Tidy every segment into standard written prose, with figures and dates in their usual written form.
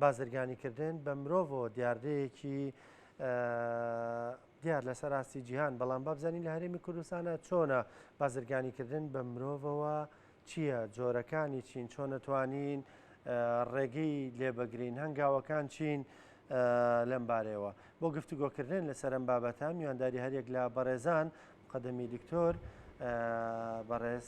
بازرگانیکردن بە مرۆڤ دیاردەیەکی دیار لە سەراستی جیهان بەڵام بابزانین لە هەرێمی کوردستانە چۆنە بازرگانیکردن بە مرۆڤەوە چییە جۆرەکانی چین چۆن نتوانین ڕێگەی لێبگرین هەنگاوەکان چین لەم بارەوە بۆ گفتوگۆکردن لەسەر ئەم بابەتە میوانداری هەرێک لە بەڕێزان قەدەمی دکتۆر بەڕێز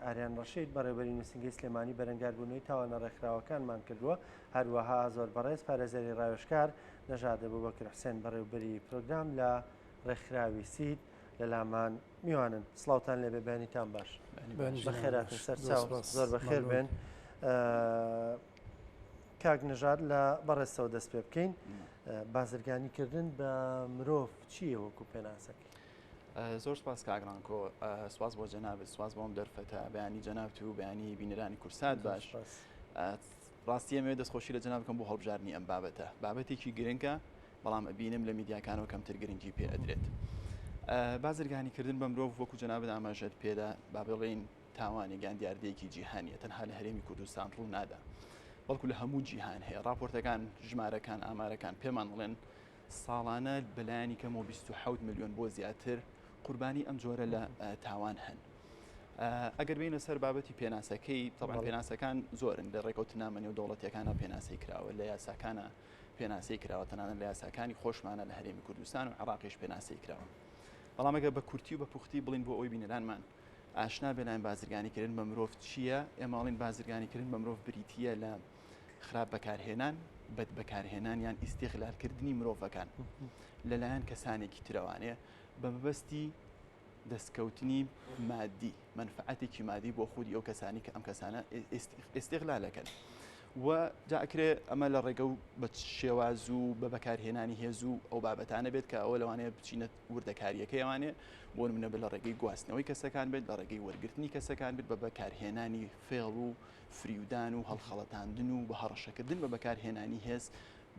ئاریان ڕەشید بەڕێوەبەری نووسینگەی سلێمانی بەرەنگاربوونەوەی تاوانە ڕێکخراوەکانمان کردووە هەروەها زۆر بەڕێز پارێزەری ڕاوێژکار نەژاد ئەبوبەکر حوسێن بەڕێوەبەری پرۆگرام لە ڕێکخراوی سید لە لامان میوانن سڵاوتان لێبێ بەیانیتان باش بەخێراتن سەرچاو زۆر بەخێر بێن کاک نەژاد لە بەڕێزەوە دەست پێ بکەین بازرگانیکردن بە مرۆڤ چییە وەکو پێناسەکەی زۆر سپاس کاگرانکۆ سواز بۆ جەنابێت سواز بۆم دەرفەتە بەیانی جەنابت و بەیانی بینەرانی کورسات باش ڕاستی ئەمێ دەستخۆشی لە جەناب بکەم بۆ هەڵبژاردننی ئەم بابەتە بابەتێکی گرنگە بەڵام ئەبینم لە میدیاکانەوە کەمتر گرنگی پێ ئەدرێت بازرگانیکردن بە مرۆڤ وەکو جەنابەت ئاماژەت پێدا با بڵێن تاوانێکیان دیاردەیەکی جیهانیە تەنها لە هەرێمی کوردستان ڕوو نادا بەڵکو لە هەموو جیهان هەیە راپۆرتەکان ژمارەکان ئامارەکان پێمان بڵێن ساڵانە بەلایانی کەمەوە 27 میلیۆن بۆ زیاتر قوربانی ئەم جۆرە لە تاوان هەن ئەگەر بینە سەر بابەتی پێناسەکەی طبعا پێناسەکان زۆرن لە ڕێکەوتنامەنی و دەوڵەتیەکانە پێناسی کراوە لە یاساکانە پێناسی کراوە تەنانەت لە یاساکانی خۆشمانە لە هەرێمی کوردستان و عێراقیش پێناسی کراوە بەڵام ئەگەر بە کورتی و بە پوختی بڵین بۆ ئەوی بینەرانمان ئاشنا بێنان بازرگانیکردن بە مرۆڤ چییە ئێماڵین بازرگانیکردن بە مرۆڤ بریتیە لە خراپ بەکارهێنان بەد بەکارهێنان یان ئیستیغلالکردنی مرۆڤەکان لەلایەن کەسانێکی ترەوانێ بە مەبەستی دەستکەوتنی مادی منفعەتێکی مادی بۆ خودی ئەو کەسانی کە ئەم کەسانە ئیستیغلالەکەن و جاکرێ ئەمە لە ڕێگە و بە شێواز و بە بەکارهێنانی هێز و ئەو بابەتانە بێت کە ئەوە لەوانەیە بچینە وردەکاریەکەیوانێ بۆ نمونە بێت لە ڕێگەی گواستنەوەی کەسەکان بێت لە ڕێگەی وەرگرتنی کەسەکان بێت بە بەکارهێنانی فێڵ و فریودان و هەڵخەڵەتاندن و بە هەڕەشەکردن بە بەکارهێنانی هێز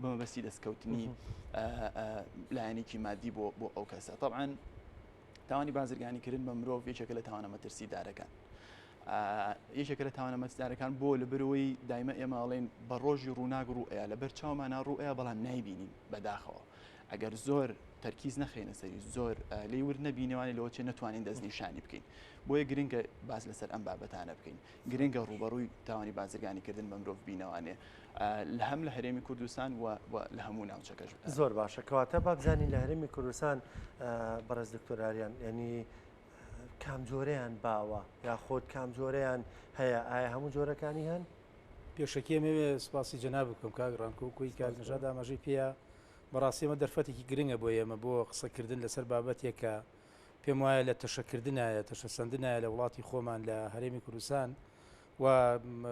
بە مەبەستی دەستکەوتنی لایەنێکی مادی بۆ ئەو کەسە طبعاً تاوانی بازرگانیکردن بە مرۆڤ یەکێکە لە تاوانە مەترسیدارەکان یەکێکە لە تاوانە مەترسیدارەکان بۆ لەبەرەوەی دایمە ئێمە ئەڵێن بە ڕۆژی ڕووناک ڕوئەیە لەبەر چاومانە ڕوئەیە بەڵام نایبینین بەداخەوە ئەگەر زۆر تەرکیز نەخێنە سەری زۆر لێی ورد نەبینێوانی لەوە چێ نەتوانین دەستنیشانی بکەین بۆیە گرنگە باز لەسەر ئەم بابەتانە بکەین گرنگە ڕوبەڕووی تاوانی بازرگانیکردن بە مرۆڤ بینەوانێ لە هەم لە هەرێمی کوردستان و لە هەموو ناوچەکەش زۆر باشە کەواتە بابزانین لە هەرێمی کوردستان بەڕێز دکتۆر ئاریان ینی کام جۆرەیان باوە یاخۆت کام جۆرەیان هەیە ئایا هەموو جۆرەکانی هەن پێشەکی ئەمەوێ سوپاسی جەناب بکەم کاگڕانکۆ و کوی کاک نەژاد ئاماژەی پێیە بەڕاستی ئەمە دەرفەتێکی گرنگە بۆ ئێمە بۆ قسەکردن لەسەر بابەتێک کە پێم وایە لە تەشەکردنایە تەشەسەندنایە لە وڵاتی خۆمان لە هەرێمی کوردستان و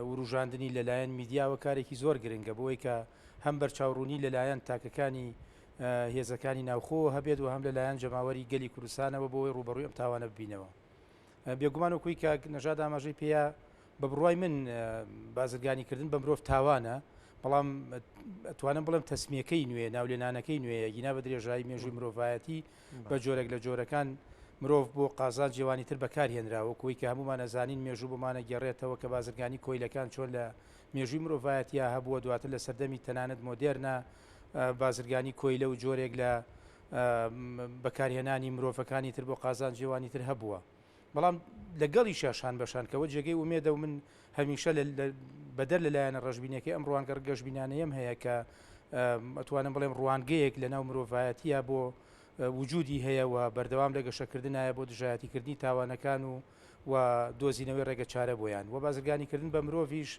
وروژاندنی لەلایەن میدیاوە کارێکی زۆر گرنگە بۆی کە هەم بەرچاوڕوونی لەلایەن تاکەکانی هێزەکانی ناوخۆ هەبێت و هەم لەلایەن جەماوەری گەلی کوردستانەوە بۆی ڕوبەڕووی ئەم تاوانە ببینەوە بێگومان و کوی کاک نەژاد ئاماژەی پێیە بە بڕوای من بازرگانیکردن بە مرۆڤ تاوانە بەڵام ئەتوانم بڵێم تەسمیەکەی نوێ ناولێنانەکەی نوێیە گینا بە درێژایی مێژووی مرۆڤایەتی بە جۆرێک لە جۆرەکان مرۆڤ بۆ قازان جیوانی تر بەکارهێنراوە کوی کە هەمومان ئەزانین مێژوو بمانە گەڕێتەوە کە بازرگانی کۆیلەکان چۆن لە مێژووی مرۆڤایەتیە هەبووە دواتر لە سەردەمی تەنانەت مۆدێرنە بازرگانی کۆیلە و جۆرێک لە بەکارهێنانی مرۆڤەکانی تر بۆ قازان جیوانی تر هەبووە بەڵام لەگەڵی شاشان بەشانکەوە جێگەی ومێدە و من هەمیشە بەدەر لەلایەنە ڕژبینەکەی ئەم ڕوانگەر گەشتبینانەیەم هەیە کە ئەتوانم بڵێم ڕوانگەیەک لە ناو مرۆڤایەتیە بۆ وجودی هەیە و بەردەوام لە گەشەکردنایە بۆ دژایەتیکردنی تاوانەکان و دۆزینەوەی ڕێگە چارە بۆیان و بازرگانیکردن بە مرۆڤیش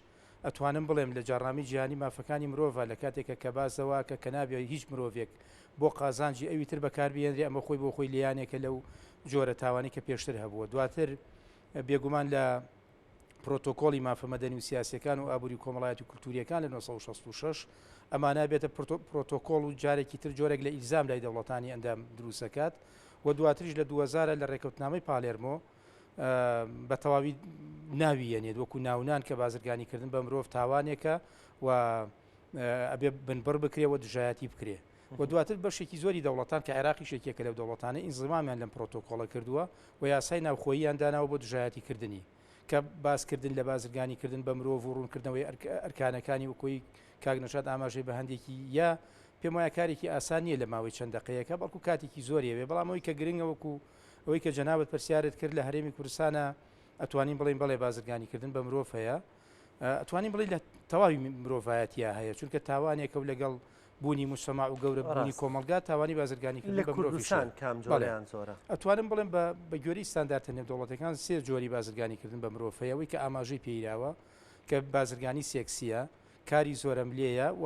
ئەتوانم بڵێم لە جاڕامی جیهانی مافەکانی مرۆڤە لە کاتێکە کە بازەوە کە نابێت هیچ مرۆڤێک بۆ قازانجی ئەوی تر بەکاربیێنرێ ئەمە خۆی بۆ خۆی لیانێکە لەو جۆرە تاوانی کە پێشتر هەبووە دواتر بێگومان لە پرۆتۆکۆڵی مافەمەدەنی و سیاسەکان و ئابووری کۆمەڵایەتی و کولتوریەکان لە 1966 ئەمانە بێتە پرۆتۆکۆڵ و جارێکی تر جۆرێک لە ئیلزام لای دەوڵەتانی ئەندام دروستەکات و دواتریش لە 2000 لە ڕێکەوتنامەی پالێرمۆ بە تەواوی ناویەنێت وەکو ناونان کە بازرگانیکردن بە مرۆڤ تاوانێکە و ئەبێ بنبڕ بکرێەوە دژایەتی بکرێ و دواتر بەشێکی زۆری دەوڵەتان کە عێراقی شێکێکە لەو دەوڵەتانە ئینزمامیان لەم پرۆتۆکۆڵە کردووە و یاسای ناوخۆییان داناوە بۆ دژایەتیکردنی کە باسکردن لە بازرگانیکردن بە مرۆڤ و ڕوونکردنەوەی ئەرکانەکانی وەکوی کاک نەشاد ئاماژەی بە هەندێکی یا پێم وایە کارێکی ئاسان نییە لە ماوەی چەند دقەیەکە بەڵکو کاتێکی زۆریەوێ بەڵام ئەوەی کە گرنگە وەکو ئەوەی کە جەنابەت پرسیارت کرد لە هەرێمی کوردستانە ئەتوانین بڵێن بەڵێ بازرگانیکردن بە مرۆڤ هەیە ئەتوانین بڵێ لە تەواوی مرۆڤایەتیا هەیە چونکە تاوانێکە و لەگەڵ بوونی مجتەماع و گەورە بوونی کۆمەلگا تاوانی بازرگانیکردن بە کوردستان کام جۆرەیان زۆرە ئەتوانم بڵێم بە گوێرەی ستانداردە نێودەوڵەتەکان سێ جۆری بازرگانیکردن بە مرۆڤ هەیە ئەوەی کە ئاماژەی پێیراوە کە بازرگانی سێکسیە کاری زۆرم لێیە و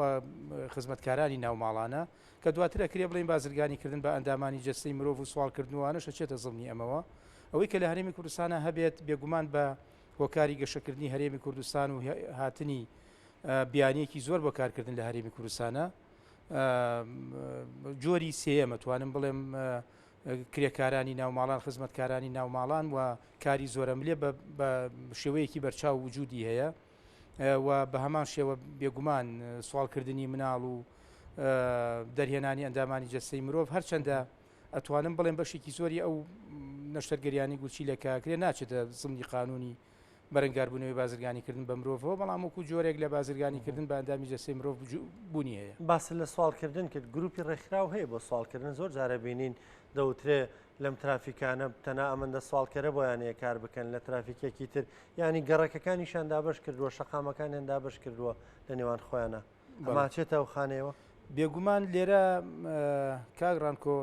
خزمەتکارانی ناوماڵانە کە دواتر ئەکرێ بڵێن بازرگانیکردن بە ئەندامانی جەستەی مرۆڤ و سوالکردنوانە شەچێتە زڵنی ئەمەوە ئەوەی کە لە هەرێمی کوردستانە هەبێت بێگومان بە هۆکاری گەشەکردنی هەرێمی کوردستان و هاتنی بیانیەکی زۆر بۆ کارکردن لە هەرێمی کوردستانە جۆری سێەمە توانم بڵێم کرێکارانی ناوماڵان خزمەتکارانی ناوماڵان و کاری زۆرم لێ بە شێوەیەکی بەرچاو وجودی هەیە و بە هەمان شێوە بێگومان سوالکردنی مناڵ و دەرهێنانی ئەندامانی جەستەی مرۆڤ هەرچەندە ئەتوانم بڵێم بەشێکی زۆری ئەو نەشتەرگەریانی گوچی لە کاکرێ ناچێتە زمنی قانونی بەرەنگاربوونەوەی بازرگانیکردن بە مرۆڤەوە بەڵام وەکو جۆرێک لە بازرگانیکردن بە ئەندامی جەستەی مرۆڤ بوونی هەیە باس لە سوالکردن کرد گروپی ڕێکخراو هەیە بۆ سوالکردن زۆر جارە بینین دەوترێ لەم ترافیکانە تەنها ئەمەندە سوالکەرە بۆیانەیە کار بکەن لە ترافیکێکی تر ینی گەڕەکەەکانیشان دابش کردووە شەقامەکانیان دابش کردووە لە نێوان خۆیانە ئەماچێتە ئەو خانەوە بێگومان لێرە کاگڕانکۆ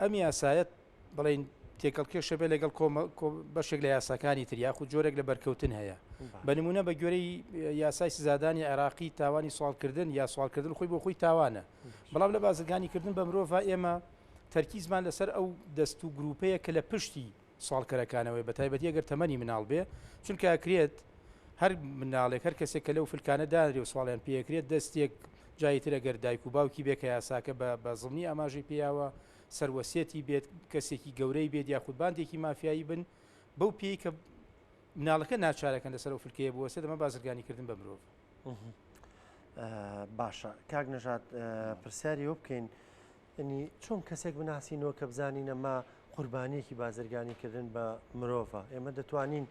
ئەم یاسایەت بڵین تێکەڵکێشە بێ لەگەڵ بەشێک لە یاساکانی تر یاخود جۆرێک لە بەرکەوتن هەیە بە نمونە بە گوێرەی یاسای سزادانی عێراقی تاوانی سوالکردن یا سوالکردن خۆی بۆ خۆی تاوانە بەڵام لە بازرگانیکردن بە مرۆڤ ئێمە تەرکیزمان لەسەر ئەو دەست و گروپەیە کە لە پشتی سوالکەرەکانەوەی بە تایبەتی ئەگەر تەمەنی مناڵ بێ چونکە ئەکرێت هەر مناڵێک هەر کەسێک کە لەو فلکانە دانرێ و سواڵیان پێکرێت دەستێک جایتر ئەگەر دایک و باوکی بێکە یاساکە بە زڵنی ئاماژەی پێیاوە سەروەسێتی بێت کەسێکی گەورەی بێت یاخود باندێکی مافیایی بن بەو پێی کە مناڵەکە ناچارەکەن لەسەر ئەو فلکەیە بوەسێت دەمە بازرگانیکردن بە مرۆڤ باشە کاک نەژاد پرسیاری وە بکەین ینی چۆن کەسێک بناسیینەوە کە بزانین ئەمە قوربانیەکی بازرگانیکردن بە مرۆڤە ئێمە دەتوانین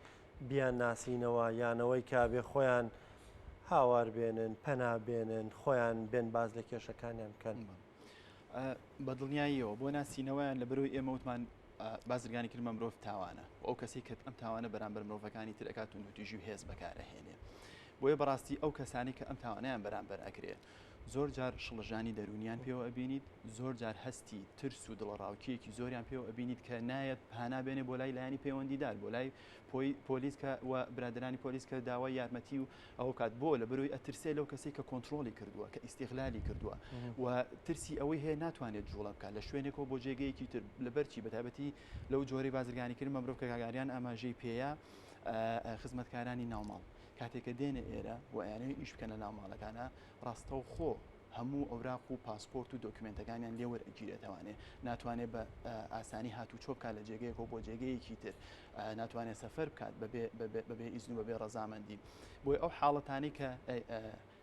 بیان ناسیینەوە یانەوەی کابێ خۆیان هاوار بێنن پەنابێنن خۆیان بێن باز لە کێشەکانیان بکەن بە دڵنیاییەوە بۆ ناسیینەوەیان لە بەرەوەی ئێمە وتمان بازرگانیکردن بە مرۆڤ تاوانە ئەو کەسی کە ئەم تاوانە بەرامبەر مرۆڤەکانی تر ئەکات و نوتیژی و هێز بەکارەهێنێ بۆیە بەڕاستی ئەو کەسانی کە ئەم تاوانیان بەرامبەر ئەکرێت زۆر جار شڵەژانی دەرونیان پێوە ئەبینیت زۆر جار هەستی ترس و دڵڕاوکیەکی زۆریان پێوە ئەبینیت کە نایەت پانابێنێ بۆ لای لایانی پەیوەندیدار بۆ لای پۆلیس کە و برادرانی پۆلیس کە داوای یارمەتی و ئەو کات بۆ لە بەروی ئەترسێ لەو کەسی کە کۆنتترۆلی کردووە کە ئیسیغلالی کردووە و ترسی ئەوەی هەیە ناتوانێت جوڵە بکات لە شوێنێکەوە بۆ جێگەیەکی تر لەبەرچی بەتابەتی لەو جۆری بازرگانیکردن بە مرۆڤ کە کاگاریان ئاماژەی پێەیە خزمەتکارانی ناوماڵ کاتێکە دێنە ئێرە و یانەوەی ئیش بکەنە ناوماڵەکانە ڕاستە و خۆ هەموو ئەوراق و پاسپۆرت و دۆکمنتەکانیان لێ وەرئەگیرێتەوانێ ناتوانێت بە ئاسانی هاتوو چۆ بکات لە جێگەیەکەوە بۆ جێگەیەکی تر ناتوانێت سەفەر بکات بەبێ ئیزن و بەبێ ڕەزامەندی بۆی ئەو حاڵەتانی کە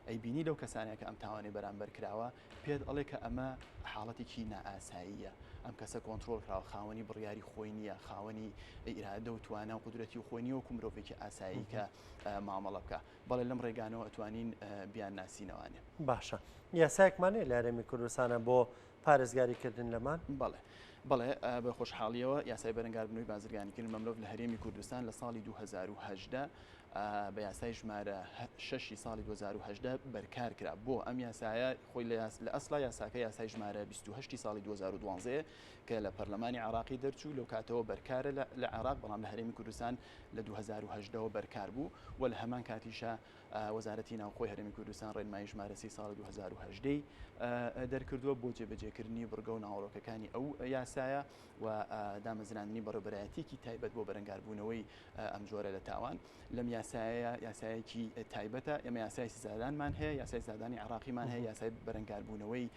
ئەیبینی لەو کەسانێک کە ئەم تاوانێ بەرامبەر کراوە پێت ئەڵێ کە ئەمە حاڵەتێکی نائاساییە ئەم کەسە کۆنتترۆل کراوە خاوەنی بڕیاری خۆی نییە خاوەنی ئیرادە و توانە و قدرەتی و خۆی نیە وەکو مرۆڤێکی ئاسایی کە مامەڵە بکە بەڵێ لەم ڕێگانەوە ئەتوانین بیان ناسینەوانێ باشە یاسایەکمانەیە لە هەرێمی کوردستانە بۆ پارێزگاریکردن لەمان بەڵێ بە خۆشحاڵیەوە یاسای بەرەنگاربوونەوەی بازرگانیکردن بە مرۆڤ لە هەرێمی کوردستان لە ساڵی 2018 بە یاسای ژمارە 6 ساڵی 2018 بەرکار کرا بۆ ئەم یاسایە خۆی لە ئەسڵا یاساکە یاسای ژمارە 28 ساڵی 2012 کە لە پەرلەمانی عراقی دەرچوو لەو کاتەوە بەرکارە لە عراق بەڵام لە هەرێمی کوردستان لە 2018ەوە بەرکار بوو و لە هەمان کاتیشە وەزارەتی ناوخۆی هەرێمی کوردستان ڕێنمایی ژمارە 30 ساڵی 2018 دەرکردووە بۆ جێبەجێکردنی بڕگە و ناوەڕۆکەکانی ئەو یاسایە و دامەزراندنی بەڕێوەبەرایەتیەکی تایبەت بۆ بەرەنگاربوونەوەی ئەم جۆرە لە تاوان لەم یاسایە یاسایەکی تایبەتە ئێمە یاسای سزادانمان هەیە یاسای سزادانی عراقیمان هەیە یاسای بەرەنگاربوونەوەی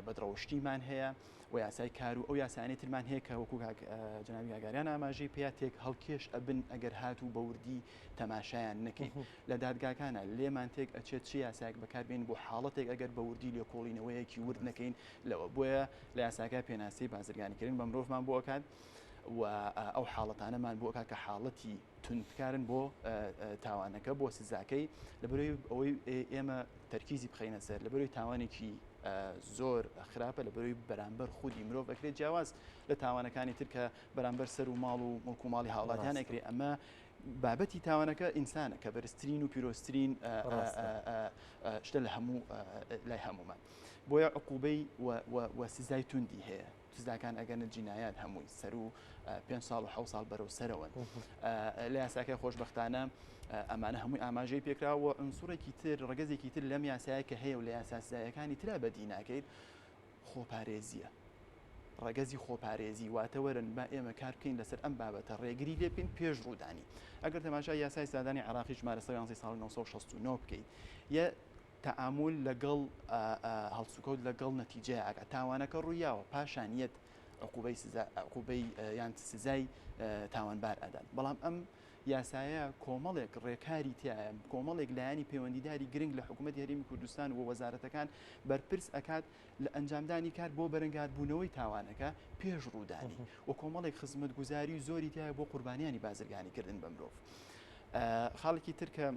بەدڕەوشتیمان هەیە و یاسای کار و ئەو یاسانی ترمان هەیە کە وەکو جنابی کاگاریان ئاماژەی پێیا تێک هەڵکێش ئەبن ئەگەر هاتوو بە وردی تەماشایان نەکەین لە دادگاکانە لێمان تێک ئەچێت چی یاسایەک بەکاربێن بۆ حاڵەتێک ئەگەر بە وردی لێکۆڵینەوەیەکی ورد نەکەین لەوە بۆیە لە یاساکە پێناسی بازرگانیکردن بە مرۆڤمان بۆ ئەکات و ئەو حاڵەتانەمان بۆ کاکە حاڵەتی تونندکارن بۆ تاوانەکە بۆ سزاکەی لەبەرەوەی ئەوەی ئێمە تەرکیزی بخەینە سەر لەبەرەوەی تاوانێکی زۆر خراپە لەبەرەوەی بەرامبەر خودی مرۆڤ ئەکرێت جیاواز لە تاوانەکانی تر کە بەرامبەر سەر و ماڵ و مڵک و ماڵی هاوڵاتیان ئەکرێت ئەمە بابەتی تاوانەکە ئینسانە کە بەرزترین و پیرۆستترین شتە لە هەموو لای هەمومان بۆیە عقوبەی و سزای توندی هەیە سزاکان ئەگەنە جینایات هەمووی سەر و 5 ساڵ و 7 ساڵ بەرەو سەرەوەن لە یاساکە خۆشبەختانە ئەمانە هەمووی ئاماژەی پێکراوە ئەنسوڕێکی تر ڕگەزێکی تر لەم یاسایە کە هەیە و لە یاساسایەکانی ترا بەدی ناکەیت خۆپارێزیە ڕگەزی خۆپارێزی واتەوەرن با ئێمە کار بکەین لەسەر ئەم بابەتە ڕێگری لێ بکەین پێش ڕوودانی ئەگەر تەماشای یاسای سادانی عراقی ژمارە 1969 بکەیت یە تەعامل لەگەڵ هەڵسوکەوت لەگەڵ نەتیجەیە ئەگە تاوانەکە ڕوویاوە پاشانیت عقوبەی یان سزای تاوانبار ئەدات بەڵام ئەم یاسایە کۆمەڵێک ڕێکاری تایە کۆمەڵێک لایانی پەیوەندیداری گرنگ لە حکوومەت هەرێمی کوردستان و وەزارەتەکان بەرپرس ئەکات لە ئەنجامدانی کار بۆ بەرەنگاربوونەوەی تاوانەکە پێش ڕوودانی و کۆمەڵێک خزمەتگوزاری زۆری تایە بۆ قوربانیانی بازرگانیکردن بە مرۆڤ خاڵێکی تر کە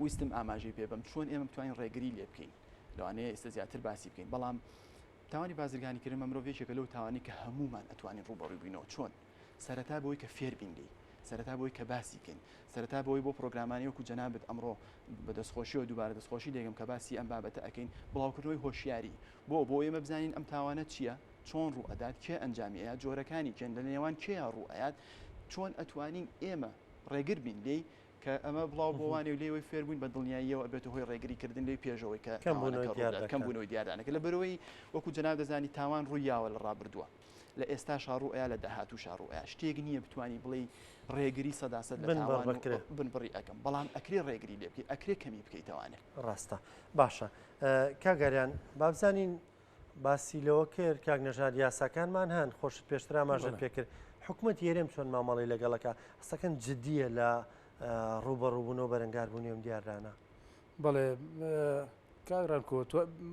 ویستم ئاماژەی پێ بم چۆن ئێمە بتوانین ڕێگری لێ بکەین لەوانەیە ئێستا زیاتر باسی بکەین بەڵام تاوانی بازرگانیکردن بە مرۆڤێکێکە لەو تاوانی کە هەمومان ئەتوانین ڕوبەڕووی بینەوە چۆن سەرەتا بۆی کە فێر بین لێی سەرەتا بۆی کە باسی بکەین سەرەتا بۆی بۆ پرۆگرامانی وەکو جەنابەت ئەمڕۆ بە دەستخۆشی و دووبارە دەستخۆشی دێگەم کە باسی ئەم بابەتە ئەکەین بڵاوکردنەوەی هۆشیاری بۆ ئێمە بزانین ئەم تاوانە چییە چۆن ڕوو ئەدات کێ ئەنجامیەیە جۆرەکانی کێن لە نێوان کێیا ڕوو ئەیات چۆن ئەتوانین ئێمە ڕێگر بین لێی کە ئەمە بڵاو بۆوانێ و لێوەی فێربووین بە دڵنیاییەوە ئەبێتە هۆی ڕێگریکردن لێی پێشەوەی کە کەم بوونەوەی دیاردانەکە لە بەرەوەی وەکو جەناب دەزانی تاوان ڕوویاوە لە ڕابردووە لە ئێستا شاڕوئیا لە داهاتوو شاڕوئیا شتێک نییە بتوانی بڵێ ڕێگری سەداسەد لە تاوان بنبڕی ئەەکەم بەڵام ئەکرێ ڕێگری لێ بکەیت ئەکرێ کەمی بکەیتەوانێ ڕاستە باشە کاگەریان بابزانین باسی لەوە کرد کاک نەژاد یاساکانمان هەن خۆشت پێشتر ئاماژەت پێکرد حکوومەت هێرێم چۆن مامەڵی لەگەڵەکە هەستەکەن جددیە لە ڕوبەڕووبوونەوە بەرەنگاربوونی ئەم دیاردانە بەڵێ کاگرانکۆ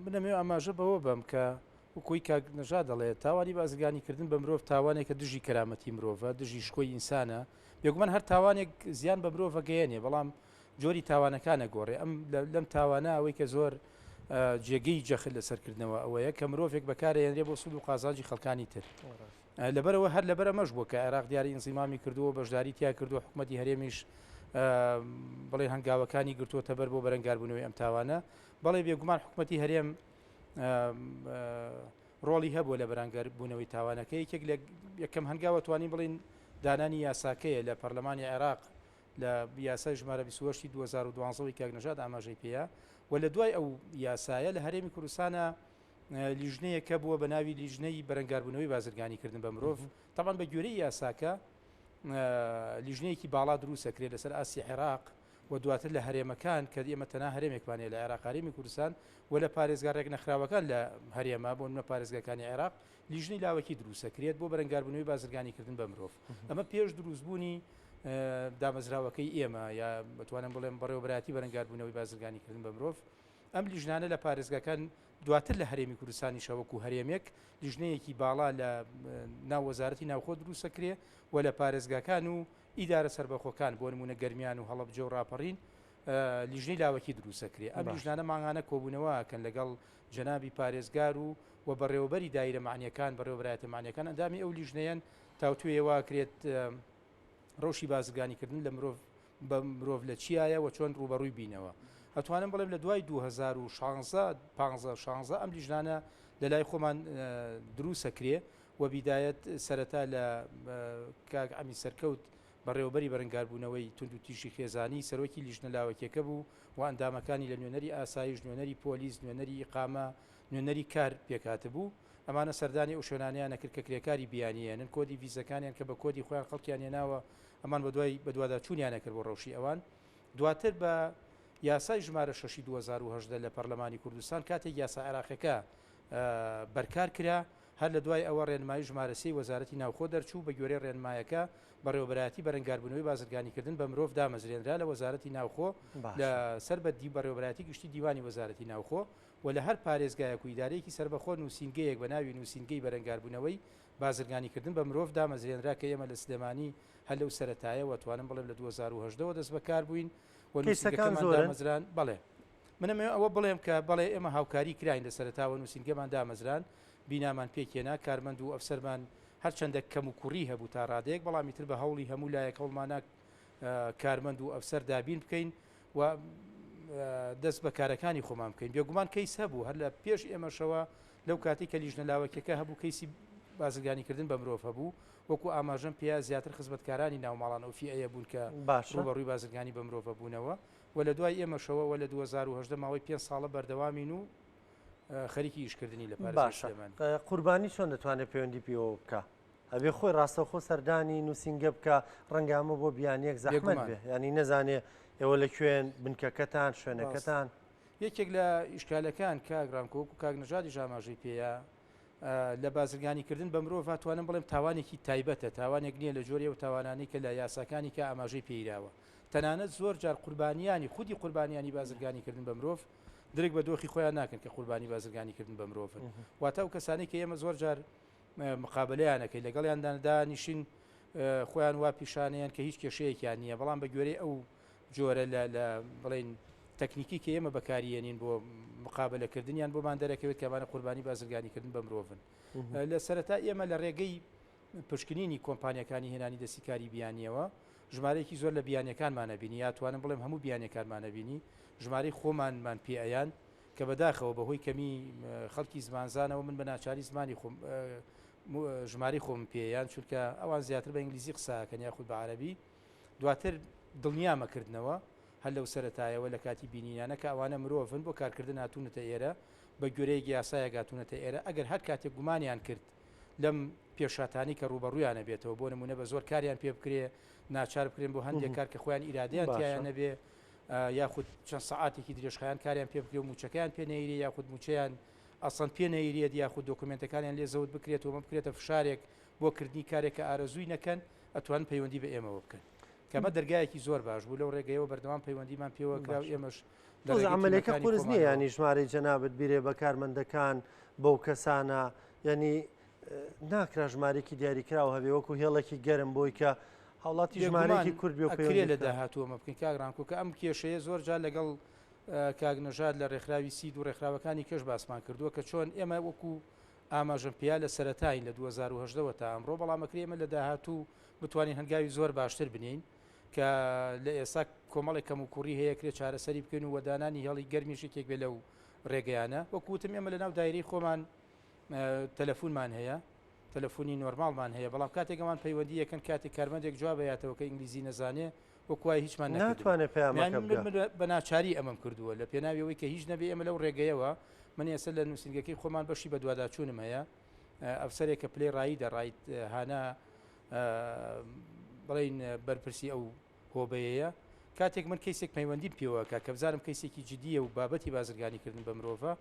منەمێ ئاماژە بەوە بم کە وەکوی کاک نەژاد دەڵێ تاوانی بازرگانیکردن بە مرۆڤ تاوانێکە دژی کەرامەتی مرۆڤە دژی شکۆی ئینسانە بێگومان هەر تاوانێک زیان بە مرۆڤ گەیەنێ بەڵام جۆری تاوانەکانە گۆڕێ ئەم لەم تاوانە ئەوەی کە زۆر جێگەی جەخت لەسەرکردنەوە ئەوەیە کە مرۆڤێک بەکارێنرێ بۆ سود و قازانجی خەڵکانی تر لەبەرەوە هەر لەبەرە مەش بووە کە عێراق دیاری ئینزیمامی کردووە بەشداری تیا کردووە حکوومەتی هەرێمیش بڵێ هەنگاوەکانی گرتووەتە بەر بۆ بەرەنگاربوونەوەی ئەم تاوانە بەڵێ بێگومان حکوومەتی هەرێم ڕۆڵی هەبووە لە بەرەنگاربوونەوەی تاوانەکە یەکێک لە یەکەم هەنگاوە توانین بڵین دانانی یاساکەیە لە پەرلەمانی عێراق لە یاسای ژمارە 28 2012 کاک نەژاد ئاماژەی پێەیە و لە دوای ئەو یاسایە لە هەرێمی کوردستانە لیژنەیەکە بووە بە ناوی لیژنەی بەرەنگاربوونەوەی بازرگانیکردن بە مرۆڤ تاوان بە گوێرەی یاساکە لیژنەیەکی باڵا دروستەکرێت لەسەر ئاسی عێراق و دواتر لە هەرێمەکان کە ئێمە تەنها هەرێمێکوانێت لە عێراق هەرێمی کوردستان و لە پارێزگارێک نەخراوەکان لە هەرێمە بۆ نمە پارێزگاکانی عێراق لیژنەی لاوەکی دروستەکرێت بۆ بەرەنگاربوونەوەی بازرگانیکردن بە مرۆڤ ئەمە پێش دروستبوونی دامەزراوەکەی ئێمە یا بتوانم بڵێم بەڕێوەبەتی بەرەنگاربوونەوەی بازرگانیکردن بە مرۆڤ ئەم لیژنانە لە پارێزگاکان دواتر لە هەرێمی کوردستانی شەوەکو هەرێمێک لیژنەیەکی باڵا لە ناو وەزارەتی ناوخۆ دروستەکرێ و لە پارێزگاکان و ئیدارە سربەخۆکان بۆ نمونە گەرمیان و هەڵەبجە و ڕاپەڕین لیژنەی لاوەکی دروستەکرێ ئەم لیژنانە ماغانە کۆبوونەوەکەن لەگەڵ جەنابی پارێزگار و بەڕێوەبەری دایرە معنیەکان بەڕێوەبەرایەتە معنیەکان ئەندامی ئەو لیژنەیەن تاوتوێەوە کرێت ڕەوشی بازرگانیکردن لە مرۆڤ لە چیایە و چۆن ڕوبەڕووی بینەوە ئەتوانم بڵێم لە دوای 2016 ئەم لیژنانە لە لای خۆمان دروستەکرێ و بیدایەت سەرەتا لە کاک ئەمی سەرکەوت بەڕێوەبەری بەرەنگاربوونەوەی تونند و تیژی خێزانی سەرۆکی لیژنە لاوەکێکە بوو و ئەندامەکانی لە نوێنەری ئاسایش نوێنەری پۆلیس نوێنەری ئیقامە نوێنەری کار پێکاتە بوو ئەمانە سەردانی ئەو شوێنانیان نەکرد کە کرێکاری بیانیێنن کۆدی ڤیزەکانیان کە بە کۆدی خۆیان خەڵکیان هێناوە ئەمان بە دووادا چوونیانە کرد بۆ ڕەوشی ئەوان دواتر بە یاسای ژمارە 6 2018 لە پەرلەمانی کوردستان کاتێک یاسا عێراقیەکە بەرکار کرا هەر لە دوای ئەوە ڕێنمایی ژمارەسی وەزارەتی ناوخۆ دەرچوو بە گوێرەی ڕێنمایەکە بەڕێوەبەرایەتی بەرەنگاربوونەوەی بازرگانیکردن بە مرۆڤ دامەزرێنرا لە وەزارەتی ناوخۆ لە سەر بەدی بەڕێوەبەرایەتی گشتی دیوانی وەزارەتی ناوخۆ و لە هەر پارێزگایەک و ئیدارەیەکی سربەخۆ نووسینگەیەک بە ناوی نووسینگەی بەرەنگاربوونەوەی بازرگانیکردن بە مرۆڤ دامەزرێنرا کە ئێمە لە سلێمانی هەر لەو سەرەتایە توانم بڵێم لە 2010 دەست بەکار بووین و نووسینگەکەمان دامەزران بەڵێ منم ئەوە بڵێم کە بەڵێ ئێمە هاوکاری کراین لە سەرەتاوە نووسینگەمان دامەزران بینامان پێکێنا کارمەند و ئەفسەرمان هەرچەندە کەم و کوڕی هەبوو تا ڕادەیەک بەڵامی تر بە هەوڵی هەموو لایەک هەوڵمانە کارمەند و ئەفسەر دابین بکەین و دەست بە کارەکانی خۆمان بکەین بێگومان کەیس هەبوو هەر لە پێش ئێمەشەوە لەو کاتی کە لیژنە لاوەکەکە هەبوو کەیسی بازرگانیکردن بە مرۆڤ هەبوو وەکو ئاماژەم پێیا زیاتر خزمەتکارانی ناوماڵان ئۆفیعەیە بوون کە ڕوبەڕووی بازرگانی بە مرۆڤ بوونەوە و لە دوای ئێمەشەوە و لە 2010 ماوەی 5 ساڵە بەردەوامین و خەریکی ئیشکردنی لە پارێزمان. قوربانی چۆن دەتوانێت پەیوەندی پێوە بکە؟ ئەبێ خۆی ڕاستەوخۆ سەردانی نووسینگە بکە ڕەنگامە بۆ بیانیەک زەحمەت بێ ینی نەزانێ ئێوە لە کوێن بنکەکەتان شوێنەکەتان. یەکێک لە ئیشکالەکان کاگرانکۆک و کاگنەژادی ژاماژەی پێەیە لە بازرگانیکردن بە مرۆڤ توانم بڵێم تاوانێکی تایبەتە تاوانێک نییە لە جۆری و تاوانانی کە لە یاساکانی کە ئاماژەی پێیراوە تەنانەت زۆر جار قوربانیانی خودی قوربانیانی بازرگانیکردن بە مرۆڤ درێک بە دۆخی خۆیان ناکەن کە قوربانی بازرگانیکردن بە مرۆڤن واتە ئەو کەسانی کە ئێمە زۆر جار مقابلەیانەکەی لەگەڵیانداندا نیشین خۆیان وا پیشانیان کە هیچ کێشەیەکیان نییە بەڵام بە گوێرەی ئەو جۆرە لە بڵێن تەکنیکی کە ئێمە بەکارێنین بۆ مقابلەکردنیان بۆمان دەرەکەوێت کەمانە قوربانی بازرگانیکردن بە مرۆڤن لە سەرەتا ئێمە لە ڕێگەی پشکنینی کۆمپانیەکانی هێنانی دەستیکاری بیانیەوە ژمارەیەکی زۆر لە بیانیەکانمانە بینی یاتوانم بڵێم هەموو بیانەکانمانە بینی ژمارەی خۆمانمان پێیان کە بەداخەوە بەهۆی کەمی خەڵکی زمانزانەوە من بە ناچاری زمانی خۆم ژماری خۆم پێیان چونکە ئەوان زیاتر بە ئینگلیزی قساکەن یاخود بە عەرەبی دواتر دڵنیامەکردنەوە هەر لەو سەرەتایەوە لە کاتی بینینیانە کە ئەوانە مرۆڤن بۆ کارکردن هاتوونەتە ئێرە بە گوێرەیەکی یاسایە هاتوونەتە ئێرە ئەگەر هەر کاتێک گومانیان کرد لەم پێشاتانی کە ڕوبەڕوویانە بێتەوە بۆ نمونە بە زۆر کاریان پێ بکرێ ناچار بکرێن بۆ هەندێک کار کە خۆیان ئیرادیان تایان نەبێ یاخود چەند سەعاتێکی درێژخایان کاریان پێ بکرێ و موچەکەیان پێ نەیری یاخود موچەیان ئەسڵەن پێ نەیرێت یاخود دۆکومنتەکانیان لێ زەوت بکرێتەوە مە بکرێتە فشارێک بۆ کردنی کارێکە ئارەزووی نەکەن ئەتوان پەیوەندی بە ئێمەوە بکەن کەمە دەرگایەکی زۆر باش بوو لەو ڕێگەیەوە بەردەوام پەیوەندیمان پێوە کرا و ئێمەش عملێکە قورس نییە ینی ژمارەی جەنابەت بیرێ بە کارمەندەکان بەو کەسانە ینی ناکرا ژمارێکی دیاریکراوە هەبێ وەکو هێڵێکی گەرم بۆی کە هاوڵاتی ژمارەی کورد بێ پێ لە داهاتووەمە بکەین کاگرانکۆ کە ئەم کێشەیە زۆر جار لەگەڵ کاگنەژاد لە ڕێکخراوی سید و ڕێکخراوەکانی کەش باسمان کردووە کە چۆن ئێمە وەکو ئاماژەم پیا لە سەرەتاین لە 2010 تا ئەمڕۆ بەڵامەکری ئێمە لە داهاتوو بتوانین هەنگاوی زۆر باشتر بنین کە لە ئێستا کۆمەڵی کەم و کوڕی هەیە کرێت چارەسەری بکەین و وەدانانی هێڵی گەرمیشێک بێ لەو ڕێگەیانە وەکوتم ئێمە لە ناو دایری خۆمان تەلەفۆنمان هەیە تەلەفۆنی نۆرمالمان هەیە بەڵام کاتێک ئەوان پەیوەندی یەکەن کاتێک کارمەندێک جواب بەیاتەوە کە ئینگلیزی نەزانێ وەکوای هیچمان ناتوانێت بە ناچاری ئەمەم کردووە لە پێناویەوەی کە هیچ نەبێ ئێمە لەو ڕێگەیەوە من ئێستا لە نووسینگەکەی خۆمان بەشی بە دوواداچوونم هەیە ئەفسەرێک کە پلەی ڕایی دەڕایت هانا بڵین بەرپرسی ئەو هۆبەیەیە کاتێک من کەیسێک پەیوەندیم پێوەکە کە بزانم کەیسێکی جدیە و بابەتی بازرگانیکردن بە مرۆڤە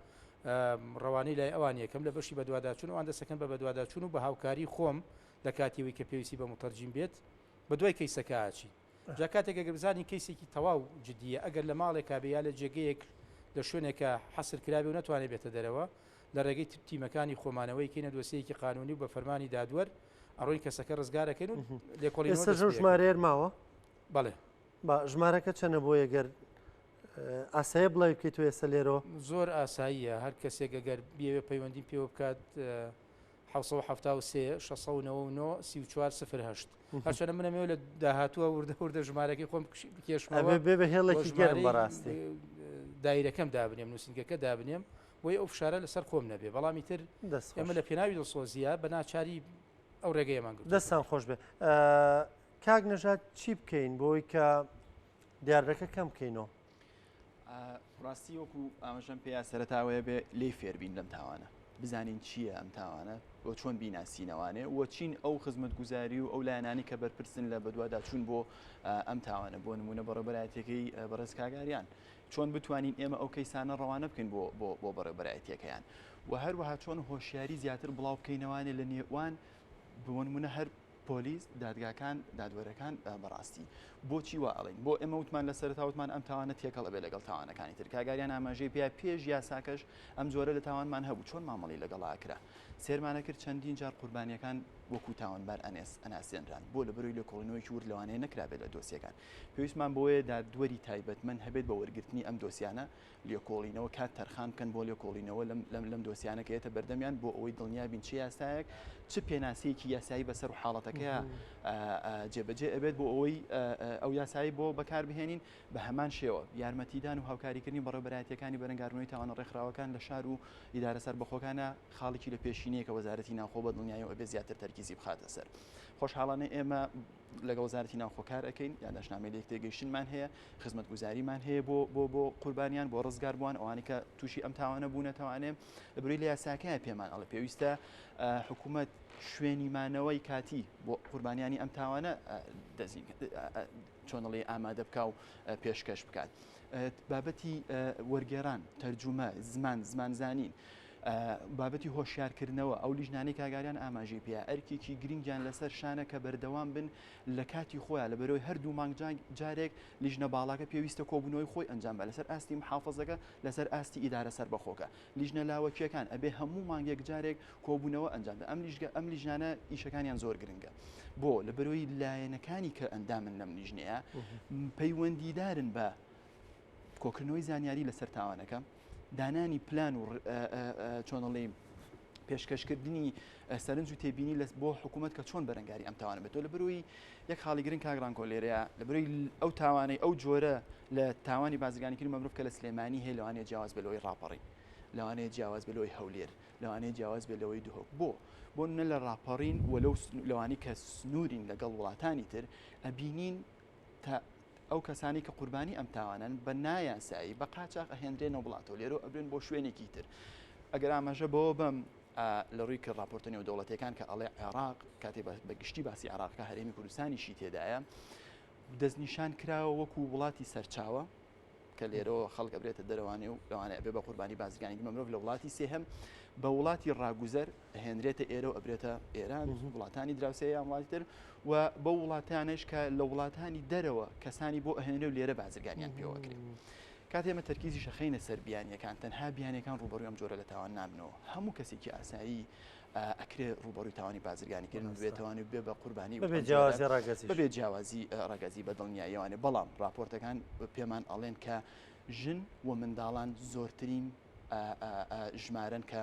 ڕەوانەی لای ئەوان یەکەم لە بەشی بە دوواداچوون ئەوان دەسەکەن بە دوواداچوون و بە هاوکاری خۆم لە کاتیەوەی کە پێویستی بە متەرجیم بێت بە دوای کەیسەکە ئاچی جا کاتێک ئەگەر بزانین کەیسێکی تەواو جدیە ئەگەر لە ماڵێک کابەیە لە جێگەیەک لە شوێنێکە حەسر کراوی و ناتوانێت بێتە دەرەوە لە ڕێگەی تیمەکانی خۆمانەوەی کەینە دۆسیەکی قانونی و بە فەرمانی دادوەر ئەڕۆی کەسەکە ڕزگارەکەین و لێکۆڵی ئێستا ژمارەیە ماوە بەڵێ ژمارەکە چەنە بۆ یەگەر ئاسایە بڵێ بکەیت تو ئێستا لێرەوە زۆر ئاساییە هەر کەسێک ئەگەر بێوێ پەیوەندی پێوە بکات 1970 699 34 08 هەرچەنە منەمەوە لە داهاتووە وردە ژمارەکەی خۆم بکێشمەوە بێ بە هێڵێکی گەرم بەڕاستی دایرەکەم دابنێم نووسینگەکە دابنێم وی ئەو فشارە لەسەر خۆم نەبێ بەڵامی تر ئێمە لە پێناوی دڵسۆزیە بە ناچاری ئەو ڕێگەیەمان کرد دەستان خۆش بێ کاک نەژاد چی بکەین بۆی کە دیارەکە کەم بکەینەوە ڕاستی وەکو ئاماژەم پێیا سەرەتاوەیە بێ لێ فێربین لەم تاوانە بزانین چییە ئەم تاوانە بۆ چۆن بیناسیینەوانێ وە چین ئەو خزمەتگوزاری و ئەو لایەنانی کە بەرپرسن لە بەدووادا چوون بۆ ئەم تاوانە بۆ نمونە بەڕێبەرایەتەکەی بەڕێز کاگاریان چۆن بتوانین ئێمە ئەو کەیسانە ڕەوانە بکەین بۆ بەڕێوەبەرایەتیەکەیان و هەروەها چۆن هۆشیاری زیاتر بڵاو بکەینەوانێ لە نێوان بۆنمونە هەر پۆلیس دادگاکان دادوەرەکان بەڕاستی بۆچی وا ئەڵێن بۆ ئێمە وتمان لە سەرتاوتمان ئەم تاوانە تێکەڵ ئەبێ لەگەڵ تاوانەکانی تر کاگاریان ئاماژەی پێش یاساکەش ئەم جۆرە لە تاوانمان هەبوو چۆن مامەڵی لەگەڵاکرا سێرمانە کرد چەندین جار قوربانیەکان وەکو تاوانبار ئەناسێنران بۆ لە بەروی لە کۆڵینەوەی ور لەوانەیە نەکرابێت لە دۆسیەکان پێویستمان بۆیە دادوەری تایبەتمەند هەبێت بە وەرگرتنی ئەم دۆسیانە لێکۆڵینەوە کات تەرخان بکەن بۆ لێکۆڵینەوە لەم دۆسیانە کە بەردەمیان بۆ ئەوەی دڵنیابین چه یاسایەک چ پێناسەیەکی یاسایی بەسەر و حاڵەتەکەیە جێبەجێ ئەبێت بۆ ئەوەی ئەو یاسایی بۆ بەکاربهێنین بە هەمان شێوە یارمەتیدان و هاوکاریکردنی بەڕێوەبەرایەتیەکانی بەرەنگاربوونەوەی تاوانە ڕێکخراوەکان لە شار و ئیدارە سەربەخۆکانە خاڵێکی لە پێشینەیە کە وەزارەتی ناوخۆ بە دڵنیایەوە ئەبێ زیاتر تەرکیزی بخاتە سەر خۆشحاڵانە ئێمە لەگەڵ وەزارەتی ناوخۆ کار ئەەکەین یادداشنامەی لە یەکتێگەیشتنمان هەیە خزمەتگوزاریمان هەیە بۆ قوربانیان بۆ ڕزگار بووان ئەوانەی کە تووشی ئەم تاوانە بوونەتەوانێ بروی لە یاساکەیە پێمان ئەڵێ پێویستە حکوومەت شوێنی مانەوەی کاتی بۆ قوربانیانی ئەم تاوانە چۆنەڵێ ئامادە بکە و پێشکەش بکات بابەتی وەرگێڕان تەرجومە زمانزانین بابەتی هۆشیارکردنەوە ئەو لیژنانەی کاگاریان ئاماژەی پێ ئەرکێکی گرنگیان لەسەر شانە کە بەردەوام بن لە کاتی خۆیان لە بەرەوەی هەردوو مانگ جارێک لیژنە باڵاکە پێویستە کۆبوونەوەی خۆی ئەنجام بە لەسەر ئاستی محافەزەکە لەسەر ئاستی ئیدارە سەربەخۆکە لیژنە لاوەکیەکان ئەبێ هەموو مانگێک جارێک کۆبوونەوە ئەنجام ئەم لیژنانە ئیشەکانیان زۆر گرنگە بۆ لە بەرەوەی لایەنەکانی کە ئەندامن لەم لیژنەیە پەیوەندیدارن بە کۆکردنەوەی زانیاری لەسەر تاوانەکە دانانی پلان و چۆنەڵێ پێشکەشکردنی سەرنج و تێبینی بۆ حکوومەت کە چۆن بەرەنگاری ئەم تاوانە بێتەوە لە بروی یەک خاڵی گرنگ کاگرانکۆ لێرەیە لە بروی ئەو تاوانەی ئەو جۆرە لە تاوانی بازرگانیکردنی مەمرۆڤ کە لە سلێمانی هەیە لەوانەیە جیاواز بێتەوەی ڕاپەڕی لەوانەیە جیاواز بێتەوەی هەولێر لەوانەیە جیاواز بێتەوەی دوهۆک بۆ نە لە ڕاپەڕین وەلەو لەوانی کە سنوورین لەگەڵ وڵاتانی تر ئەبینین ئەو کەسانی کە قوربانی ئەم تاوانن بە نایاسایی بە قاچاق ئەهێنرێنەوە وڵاتەوە لێرە ئەبرێن بۆ شوێنێکی تر ئەگەر ئاماژە بەوە بم لە ڕووی کرد راپۆرتنی و دەوڵەتەکان کە ئەڵێ عێراق کاتێ بە گشتی باسی عێراقکە هەرێمی کوردستانیشی تێدایە دەستنیشان کراوە وەکو وڵاتی سەرچاوە کە لێرەوە خەڵک ئەبرێتە دەرەوانێ و لەوانەیە ئەبێ بە قوربانی بازرگانی مەمرۆڤ لە وڵاتی سێهەم بە وڵاتی ڕاگوزەر ئەهێنرێتە ئێرە و ئەبرێتە ئێران وڵاتانی دراوسەیە وڵاتی تر و بە وڵاتانش کە لە وڵاتانی دەرەوە کەسانی بۆ ئەهێنرێ و لێرە بازرگانیان پێوەکرێت کاتێ ئێمە تەرکیزی شەخینە سەر بیانیەکان تەنها بیانەکان ڕوبەڕووی ئەم جۆرە لە تاوان نابنەوە هەموو کەسێکی ئاسایی ئەکرێ ڕوبەڕووی تاوانی بازرگانیکردن بێتوانێت بێ بە قوربانی بەبێ جیاوازی ڕاگەزی بە دڵنیاییوانێ بەڵام راپۆرتەکان پێمان ئەڵێن کە ژن و منداڵان زۆرترین ژمارن کە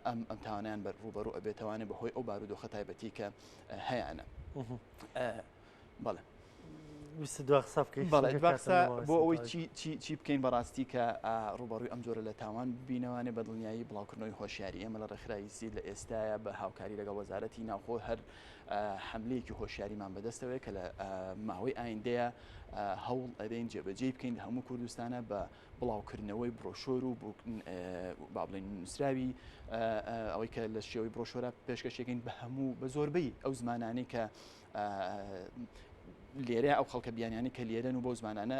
ئەم تاوانیان بە ڕوبەڕوو ئەبێتوانێت بەهۆی ئەو بارودۆخە تایبەتی کە هەیەە بەڵێ بەڵێ بۆ ئەوەی چی بکەین بەڕاستی کە ڕوبەڕووی ئەم جۆرە لە تاوان بینەوانێ بە دڵنیایی بڵاوکردنەوەی هۆشیاری ئێمە لە ڕێکخراوی لە ئێستاە بە هاوکاری لەگەڵ وەزارەتی ناوخۆ هەر حملەیەکی هۆشیاریمان بەدەستەوەی کە لە ماوەی ئایندەیە هەوڵ ئەبێن جێبەجێ بکەین لە هەموو کوردستانە بە بڵاوکردنەوەی برۆشۆر و با بڵێن نووسراوی ئەوەی کە لە شێوەی برۆشۆرە پێشکەشەکەین بە هەموو بە زۆربەی ئەو زمانانەی کە لێرە ئەو خەڵکە بیانیانی کە لێرەن و بۆ زمانانە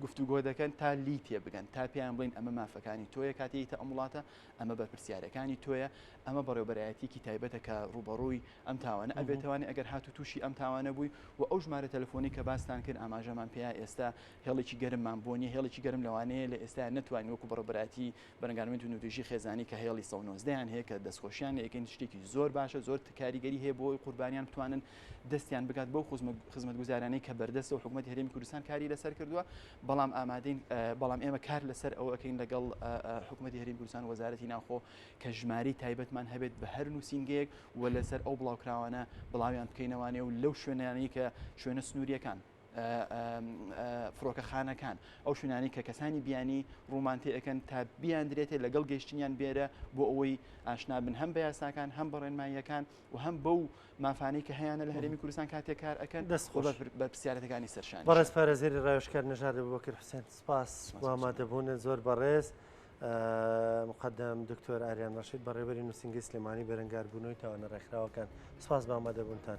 گفتوگۆ دەکەن تا لی تێ بگەن تا پێیان بڵین ئەمە مافەکانی تۆیە کاتێتە ئەم وڵاتە ئەمە بەرپرسیارەکانی تۆیە ئەمە بەڕێوەبەرایەتیکی تایبەتە کە ڕوبەڕووی ئەم تاوانە ئەبێتوانێت ئەگەر هاتو تووشی ئەم تاوانە بووی و ئەو ژمارە تەلەفۆنی کە باستان کرد ئاماژەمان پێیا ئێستا هێڵێکی گەرممان بۆ نیە هێڵێکی گەرم لەوانەیە لە ئێستا نتوانین وەکو بەڕێوەبەرایەتی بەرەنگارمنت و نوێژی خێزانی کە هێڵی 1990یان هەیە کە دەستخۆشیان لە یەکەین شتێکی زۆر باشە زۆر کاریگەری هەیە بۆی قوربانیان بتوانن دەستیان بگات بەو خزمەتگوزارانەی کە بەردەستە و حکوومەتی هەرێمی کوردستان کاری لەسەر کردووە بەڵام ئامادەین بەڵام ئێمە کار لەسەر ئەو ئەەکەین لەگەڵ حکوومەتی هەرێمی کوردستان وەزارەتی ناوخۆ کە ژماری تایبەتمان هەبێت بە هەر نووسینگەیەک و لەسەر ئەو بڵاوکراوانە بڵاویان بکەینەوانێ و لەو شوێنانی کە شوێنە سنووریەکان فڕۆکەخانەکان ئەو شوێنانی کە کەسانی بیانی ڕوومانتێ ئەەکەن تا بیاندرێتێ لەگەڵ گەیشتنیان بێرە بۆ ئەوەی ئاشنابن هەم بە یاساکان هەم بە ڕێنماییەکان و هەم بەو مافانەی کە هەیەە لە هەرێمی کوردستان کاتێک کار ئەەکەن بە پرسیارەتەکانی سەرشان بەڕێز پارێزێری ڕایۆشکار نەژاد بووبەکر حوسێن سپاس بۆ ئامادەبوونە زۆر بەڕێز مقدم دکتۆر ئاریان ڕەشید بەڕێوەبەری نووسینگەی سلێمانی بەرەنگاربوونەوەی تاوانە ڕێکخراوەکان سپاس بە ئامادەبوونتان.